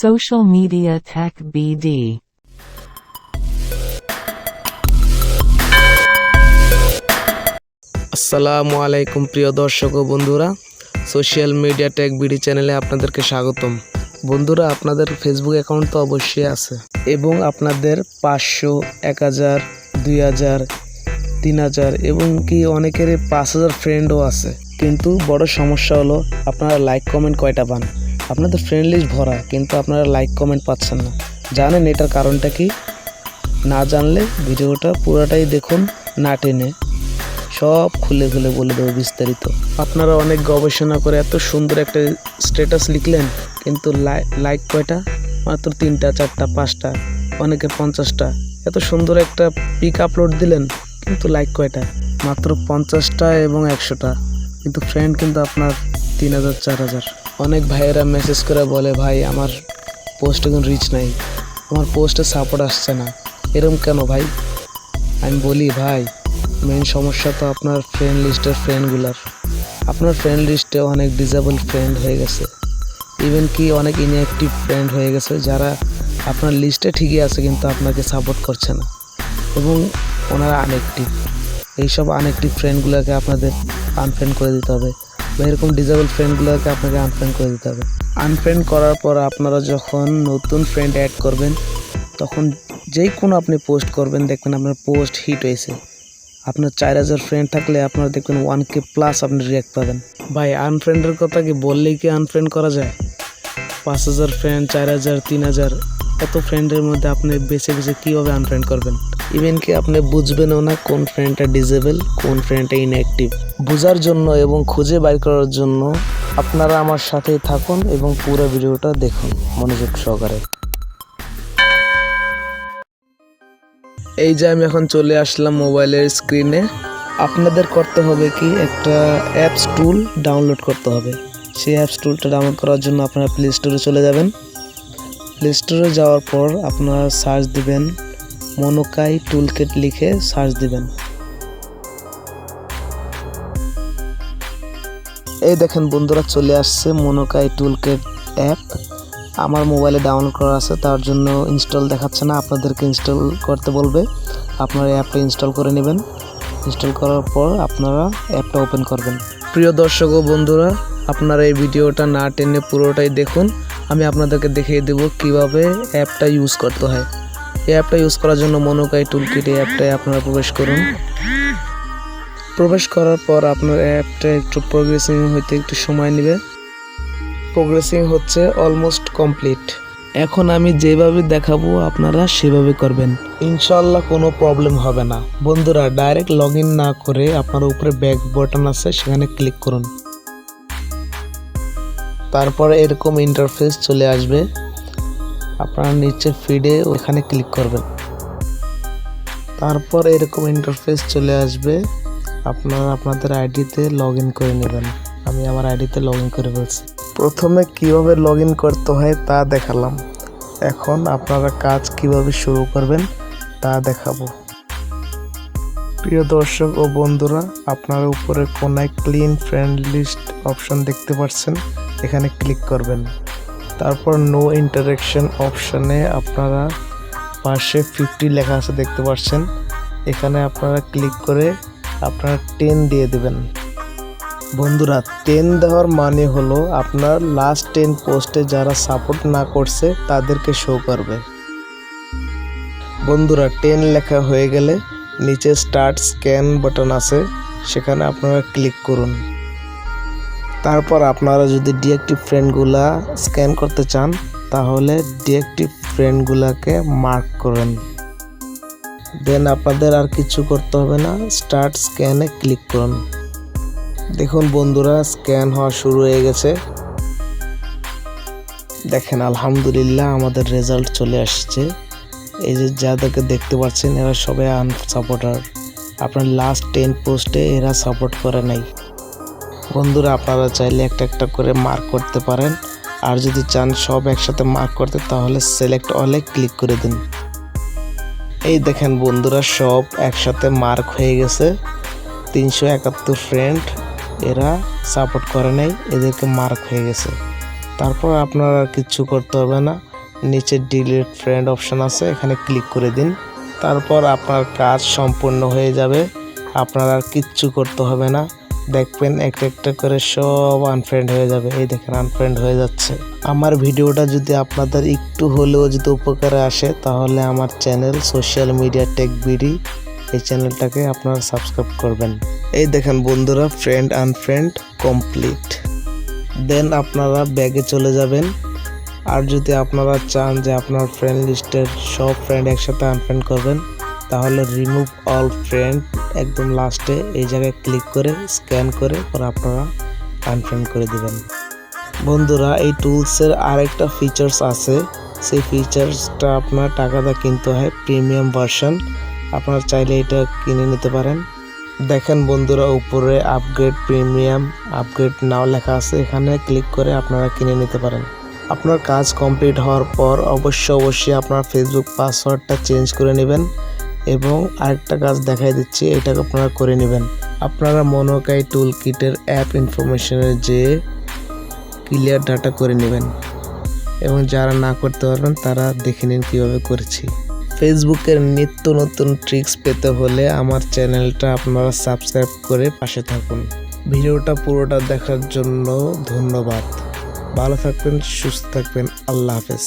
Socialmedia Tech BD. আসসালামু আলাইকুম প্রিয় দর্শক ও বন্ধুরা, সোশ্যাল মিডিয়া টেক বিডি চ্যানেলে আপনাদেরকে স্বাগতম। বন্ধুরা, আপনাদের ফেসবুক অ্যাকাউন্ট তো অবশ্যই আছে এবং আপনাদের 500, 1000, 2000, 3000 এবং কি অনেকেরই 5000 ফ্রেন্ডও আছে। কিন্তু বড় সমস্যা হলো আপনারা লাইক কমেন্ট কয়টা পান? আপনাদের ফ্রেন্ড লিস্ট ভরা, কিন্তু আপনারা লাইক কমেন্ট পাচ্ছেন না। জানেন এটার কারণটা কি? না জানলে ভিডিওটা পুরোটাই দেখুন, না টেনে। সব খুলে খুলে বলে দেবো বিস্তারিত। আপনারা অনেক গবেষণা করে এত সুন্দর একটা স্ট্যাটাস লিখলেন, কিন্তু লাইক কয়টা? মাত্র 3টা, 4টা, 5টা, অনেকে 50টা। এত সুন্দর একটা পিক আপলোড দিলেন, কিন্তু লাইক কয়টা? মাত্র 50টা এবং 100টা, কিন্তু ফ্রেন্ড কিন্তু আপনার 3000, 4000। অনেক ভাইয়েরা মেসেজ করে বলে, ভাই আমার পোস্টে কোনো রিচ নাই, আমার পোস্টে সাপোর্ট আসছে না। এরকম কেন ভাই? আমি বলি, ভাই মেইন সমস্যা তো আপনার ফ্রেন্ড লিস্টের ফ্রেন্ডগুলার। আপনার ফ্রেন্ড লিস্টে অনেক ডিসেবল ফ্রেন্ড হয়ে গেছে, ইভেন কি অনেক ইনঅ্যাক্টিভ ফ্রেন্ড হয়ে গেছে, যারা আপনার লিস্টে ঠিকই আছে কিন্তু আপনাকে সাপোর্ট করছে না এবং ওনারা আনঅ্যাক্টিভ। এইসব আনঅ্যাক্টিভ ফ্রেন্ডগুলোকে আপনাদের আনফ্রেন্ড করে দিতে হবে, বা এরকম ডিসেবল ফ্রেন্ডগুলোকে আপনাকে আনফ্রেন্ড করে দিতে হবে। আনফ্রেন্ড করার পর আপনারা যখন নতুন ফ্রেন্ড অ্যাড করবেন, তখন যেই কোনো আপনি পোস্ট করবেন, দেখবেন আপনার পোস্ট হিট হয়েছে। আপনার 4000 ফ্রেন্ড থাকলে আপনারা দেখবেন 1K প্লাস আপনি রিঅ্যাক্ট পাবেন। ভাই আনফ্রেন্ডের কথা কি বললেই কি আনফ্রেন্ড করা যায়? 5000 ফ্রেন্ড, 4000, 3000, এত ফ্রেন্ডের মধ্যে আপনি বেছে বেছে কীভাবে আনফ্রেন্ড করবেন? ইভেন কি আপনি বুঝবেনও না কোন ফ্রেন্ডটা ডিসেবল, কোন ফ্রেন্ডটা ইনঅ্যাক্টিভ। বোঝার জন্য এবং খুঁজে বাইর করার জন্য আপনারা আমার সাথেই থাকুন এবং পুরো ভিডিওটা দেখুন মনোযোগ সহকারে। এই যে আমি এখন চলে আসলাম মোবাইলের স্ক্রিনে। আপনাদের করতে হবে কি, একটা অ্যাপস টুল ডাউনলোড করতে হবে। সেই অ্যাপস টুলটা ডাউনলোড করার জন্য আপনারা প্লে স্টোরে চলে যাবেন। প্লে স্টোরে যাওয়ার পর আপনারা সার্চ দিবেন Monokaitoolkit লিখে সার্চ দিবেন। এই দেখেন বন্ধুরা, চলে আসছে Monokaitoolkit অ্যাপ। আমার মোবাইলে ডাউনলোড করা আছে, তার জন্য ইনস্টল দেখাচ্ছে না, আপনাদেরকে ইনস্টল করতে বলবে। আপনারা অ্যাপটা ইনস্টল করে নেবেন। ইনস্টল করার পর আপনারা অ্যাপটা ওপেন করবেন। প্রিয় দর্শক ও বন্ধুরা, আপনারা এই ভিডিওটা না টেনে পুরোটাই দেখুন। আমি আপনাদেরকে দেখিয়ে দেব কিভাবে অ্যাপটা ইউজ করতে হয়। এই অ্যাপটা ইউজ করার জন্য Monokaitoolkit এই অ্যাপটায় আপনারা প্রবেশ করুন। প্রবেশ করার পর আপনার অ্যাপটা একটু প্রোগ্রেসিং হইতে একটু সময় নেবে। প্রোগ্রেসিং হচ্ছে, অলমোস্ট কমপ্লিট। এখন আমি যেভাবে দেখাবো আপনারা সেভাবে করবেন, ইনশাল্লাহ কোনো প্রবলেম হবে না। বন্ধুরা, ডাইরেক্ট লগ ইন না করে আপনার উপরে ব্যাক বাটন আছে, সেখানে ক্লিক করুন। তারপরে এরকম ইন্টারফেস চলে আসবে। আপনারা নিচে ফিডে ওখানে ক্লিক করবেন। তারপর এরকম ইন্টারফেস চলে আসবে। আপনারা আপনাদের আইডিতে লগ ইন করে নেবেন। আমি আমার আইডিতে লগ ইন করে ফেলছি। প্রথমে কিভাবে লগ ইন করতে হয় তা দেখালাম, এখন আপনারা কাজ কিভাবে শুরু করবেন তা দেখাবো। প্রিয় দর্শক ও বন্ধুরা, আপনারা উপরে কোনায় ক্লিন ফ্রেন্ড লিস্ট অপশন দেখতে পাচ্ছেন, এখানে ক্লিক করবেন। তারপর নো ইন্টারেকশন অপশানে আপনারা পাশে 50 লেখা আছে দেখতে পাচ্ছেন, এখানে আপনারা ক্লিক করে আপনারা 10 দিয়ে দেবেন। বন্ধুরা, 10 দেওয়ার মানে হলো আপনার লাস্ট 10 পোস্টে যারা সাপোর্ট না করছে তাদেরকে শো করবে। বন্ধুরা, 10 লেখা হয়ে গেলে নিচে স্টার্ট স্ক্যান বাটন আছে, সেখানে আপনারা ক্লিক করুন। তারপর আপনারা যদি ডিঅ্যাক্টিভ ফ্রেন্ডগুলা স্ক্যান করতে চান, তাহলে ডিঅ্যাক্টিভ ফ্রেন্ডগুলাকে মার্ক করেন। দেন আপনাদের আর কিছু করতে হবে না, স্টার্ট স্ক্যানে ক্লিক করুন। দেখুন বন্ধুরা, স্ক্যান হওয়া শুরু হয়ে গেছে। দেখেন আলহামদুলিল্লাহ আমাদের রেজাল্ট চলে আসছে। এই যে যাদেরকে দেখতে পাচ্ছেন, এরা সবাই আনসাপোর্টার। আপনার লাস্ট 10 পোস্টে এরা সাপোর্ট করে নাই। বন্ধুরা, আপনারা চাইলে একটা একটা করে মার্ক করতে পারেন, আর যদি চান সব একসাথে মার্ক করতে, তাহলে সিলেক্ট অলে ক্লিক করে দিন। এই দেখেন বন্ধুরা, সব একসাথে মার্ক হয়ে গেছে। 371 ফ্রেন্ড এরা সাপোর্ট করে নাই, এদেরকে মার্ক হয়ে গেছে। তারপর আপনার আর কিচ্ছু করতে হবে না, নিচে ডিলিট ফ্রেন্ড অপশন আছে, এখানে ক্লিক করে দিন। তারপর আপনার কাজ সম্পূর্ণ হয়ে যাবে, আপনার আর কিচ্ছু করতে হবে না। দেখবেন একটা একটা করে সব আনফ্রেন্ড হয়ে যাবে। এই দেখেন আনফ্রেন্ড হয়ে যাচ্ছে। আমার ভিডিওটা যদি আপনাদের একটু হলেও যদি উপকারে আসে তাহলে আমার channel social media tech BD এই চ্যানেলটাকে আপনারা সাবস্ক্রাইব করবেন। এই দেখেন বন্ধুরা, ফ্রেন্ড আনফ্রেন্ড কমপ্লিট। দেন আপনারা ব্যাগে চলে যাবেন। আর যদি আপনারা চান যে আপনার ফ্রেন্ড লিস্টের সব ফ্রেন্ড একসাথে আনফ্রেন্ড করবেন তাহলে রিমুভ অল ফ্রেন্ড একদম লাস্টে এই জায়গায় ক্লিক করে স্ক্যান করে পর আপনারা আনফ্রেন্ড করে দিবেন। বন্ধুরা, এই টুলসের আরেকটা ফিচার্স আছে, সেই ফিচার্সটা আপনার টাকা দিয়ে কিনতে হয়, প্রিমিয়াম ভার্সন। আপনারা চাইলে এটা কিনে নিতে পারেন। দেখেন বন্ধুরা, উপরে আপগ্রেড প্রিমিয়াম আপগ্রেড নাও লেখা আছে, এখানে ক্লিক করে আপনারা কিনে নিতে পারেন। আপনার কাজ কমপ্লিট হওয়ার পর অবশ্যই আপনার ফেসবুক পাসওয়ার্ডটা চেঞ্জ করে নেবেন এবং আরেকটা কাজ দেখাই দিচ্ছি, এটাকে আপনারা করে নেবেন। আপনারা মনোকাই টুল কিটের অ্যাপ ইনফরমেশনের যে ক্লিয়ার ডাটা করে নেবেন এবং যারা না করতে পারবেন তারা দেখে নিন কীভাবে করেছি। ফেসবুকের নিত্য নতুন ট্রিক্স পেতে হলে আমার চ্যানেলটা আপনারা সাবস্ক্রাইব করে পাশে থাকুন। ভিডিওটা পুরোটা দেখার জন্য ধন্যবাদ। ভালো থাকবেন, সুস্থ থাকবেন, আল্লাহ হাফেজ।